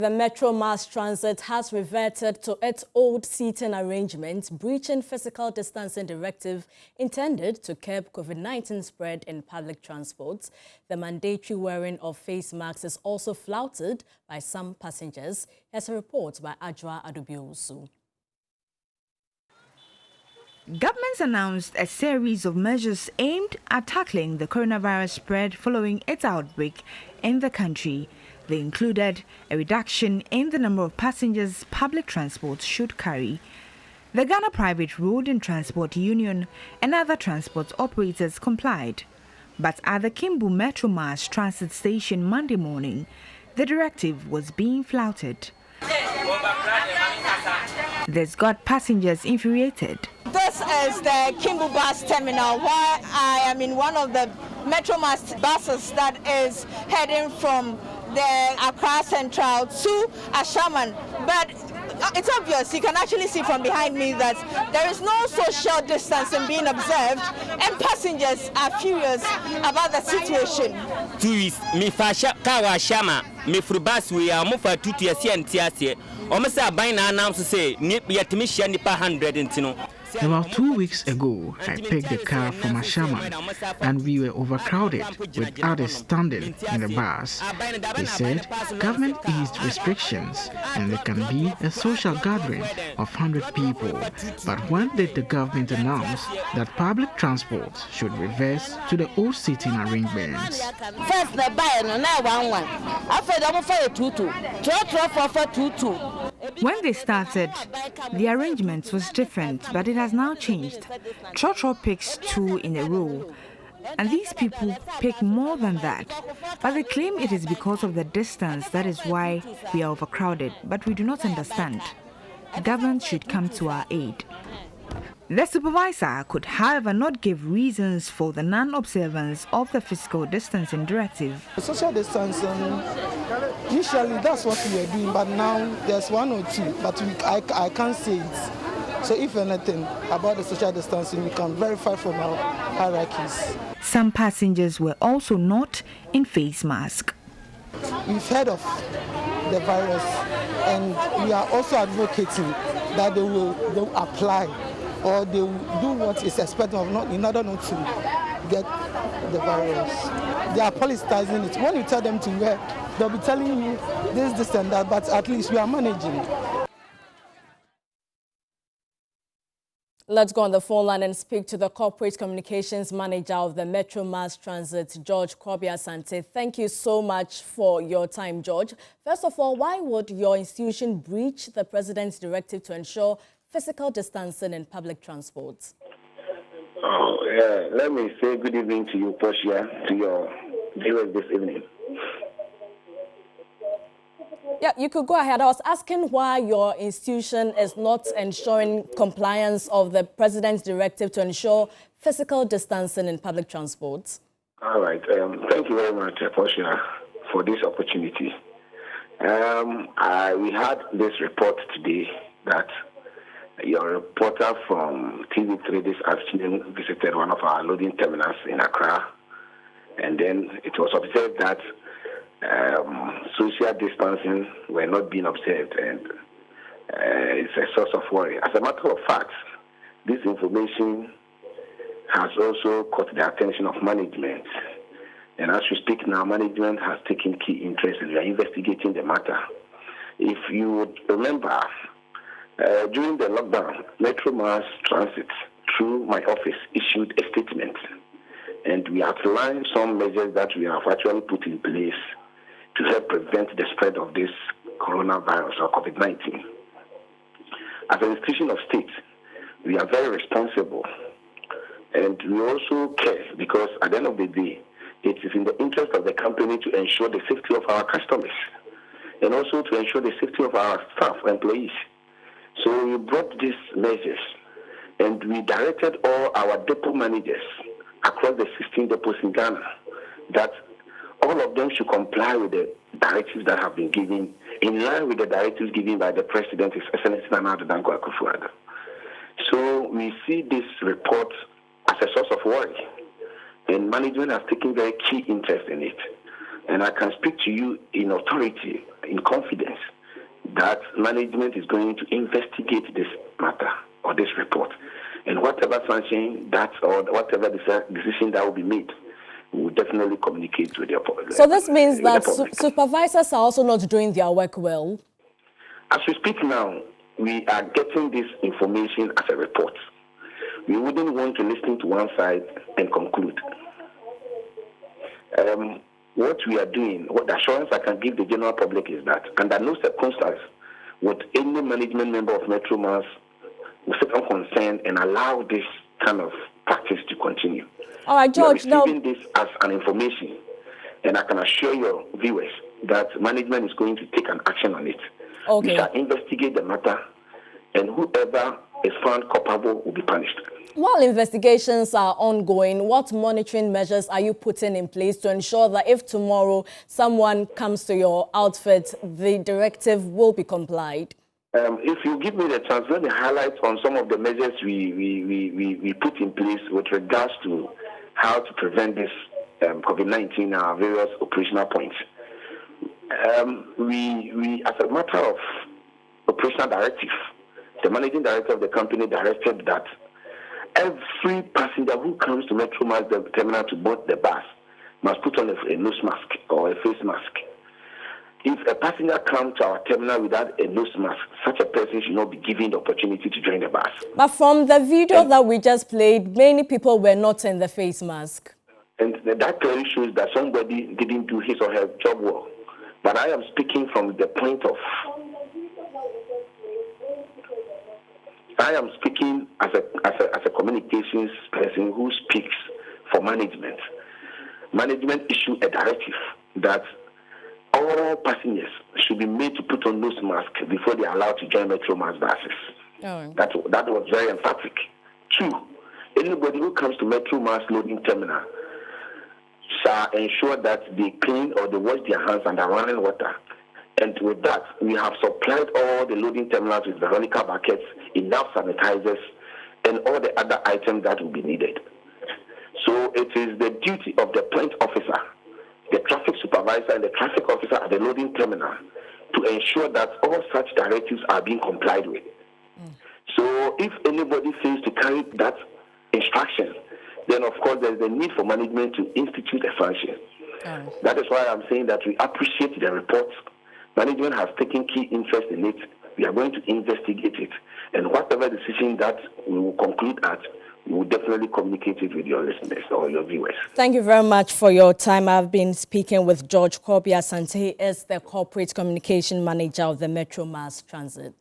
The Metro Mass Transit has reverted to its old seating arrangement, breaching physical distancing directive intended to curb COVID-19 spread in public transport. The mandatory wearing of face masks is also flouted by some passengers. Here's a report by Ajwa Adubiosu. Governments announced a series of measures aimed at tackling the coronavirus spread following its outbreak in the country. They included a reduction in the number of passengers public transport should carry. The Ghana Private Road and Transport Union and other transport operators complied. But at the Kimbu Metro Mass Transit Station Monday morning, the directive was being flouted. This got passengers infuriated. This is the Kimbu bus terminal where I am in one of the Metro Mass buses that is heading from the Accra Central to Ashaman. But it's obvious, you can actually see from behind me that there is no social distancing being observed and passengers are furious about the situation. Me fasha kawashama me frubas we are mufa tutu yasi antiase omasa baina announce say ni yatimisha nipa 100 intino. About 2 weeks ago, I picked a car from Ashaman and we were overcrowded with others standing in the bus. They said government eased restrictions and there can be a social gathering of 100 people. But when did the government announce that public transport should reverse to the old seating arrangements? First, the buy no now one. After that, for 2 When they started, the arrangement was different, but it has now changed. Trotro picks 2 in a row, and these people pick more than that. But they claim it is because of the distance, that is why we are overcrowded, but we do not understand. Government should come to our aid. The supervisor could, however, not give reasons for the non-observance of the physical distancing directive. Social distancing, usually that's what we are doing, but now there's 1 or 2, but I can't say it. So if anything about the social distancing, we can verify from our hierarchies. Some passengers were also not in face mask. We've heard of the virus, and we are also advocating that they will apply or they will do what is expected of not in order not to get the virus. They are politicizing it. When you tell them to wear, they'll be telling you this, and that, but at least we are managing. Let's go on the phone line and speak to the Corporate Communications Manager of the Metro Mass Transit, George Kwabia-Sante. Thank you so much for your time, George. First of all, why would your institution breach the President's directive to ensure physical distancing in public transport? Let me say good evening to you, Portia, to your viewers this evening. Yeah, you could go ahead. I was asking why your institution is not ensuring compliance of the President's directive to ensure physical distancing in public transport. All right. Thank you very much, Portia, for this opportunity. We had this report today that your reporter from TV3 this afternoon visited one of our loading terminals in Accra, and then it was observed that social distancing were not being observed, and it's a source of worry. As a matter of fact, this information has also caught the attention of management, and as we speak now, management has taken key interest and we are investigating the matter. If you would remember, during the lockdown, Metro Mass Transit, through my office, issued a statement, and we outlined some measures that we have actually put in place to help prevent the spread of this coronavirus or COVID-19. As an institution of state, we are very responsible, and we also care because at the end of the day, it is in the interest of the company to ensure the safety of our customers and also to ensure the safety of our staff, employees. So we brought these measures and we directed all our depot managers across the 16 depots in Ghana that all of them should comply with the directives that have been given in line with the directives given by the President, His Excellency Prez Akufo-Addo. So we see this report as a source of worry, and management has taken very key interest in it. And I can speak to you in authority, in confidence, that management is going to investigate this matter or this report. And whatever sanction that or whatever decision that will be made, we will definitely communicate with the public. So this means that supervisors are also not doing their work well? As we speak now, we are getting this information as a report. We wouldn't want to listen to one side and conclude. What we are doing, what the assurance I can give the general public is that under no circumstance would any management member of Metro Mass sit unconcerned and allow this kind of practice to continue. All right, George, we are receiving this as an information, and I can assure your viewers that management is going to take an action on it. Okay. We shall investigate the matter, and whoever is found culpable will be punished. While investigations are ongoing, what monitoring measures are you putting in place to ensure that if tomorrow someone comes to your outfit, the directive will be complied? If you give me the chance, let me highlight on some of the measures we put in place with regards to how to prevent this COVID-19 at various operational points. We, as a matter of operational directive, the managing director of the company directed that every passenger who comes to Metro Mass terminal to board the bus must put on a nose mask or a face mask. If a passenger comes to our terminal without a nose mask, such a person should not be given the opportunity to join the bus. But from the video that we just played, many people were not in the face mask. And that clearly shows that somebody didn't do his or her job well. But I am speaking from the point of... I am speaking as a communications person who speaks for management. Management issued a directive that all passengers should be made to put on nose mask before they are allowed to join Metro Mass buses. Oh. That was very emphatic. 2, anybody who comes to Metro Mass loading terminal shall ensure that they clean or they wash their hands under running water. And with that, we have supplied all the loading terminals with Veronica buckets, enough sanitizers, and all the other items that will be needed. So it is the duty of the point officer, the traffic supervisor, and the traffic officer at the loading terminal to ensure that all such directives are being complied with. So if anybody fails to carry that instruction, then of course there's a need for management to institute a sanction. That is why I'm saying that we appreciate the report. Management has taken key interest in it. We are going to investigate it. And whatever decision that we will conclude at, we will definitely communicate it with your listeners or your viewers. Thank you very much for your time. I've been speaking with George Kobi Asante. He is the Corporate Communication Manager of the Metro Mass Transit.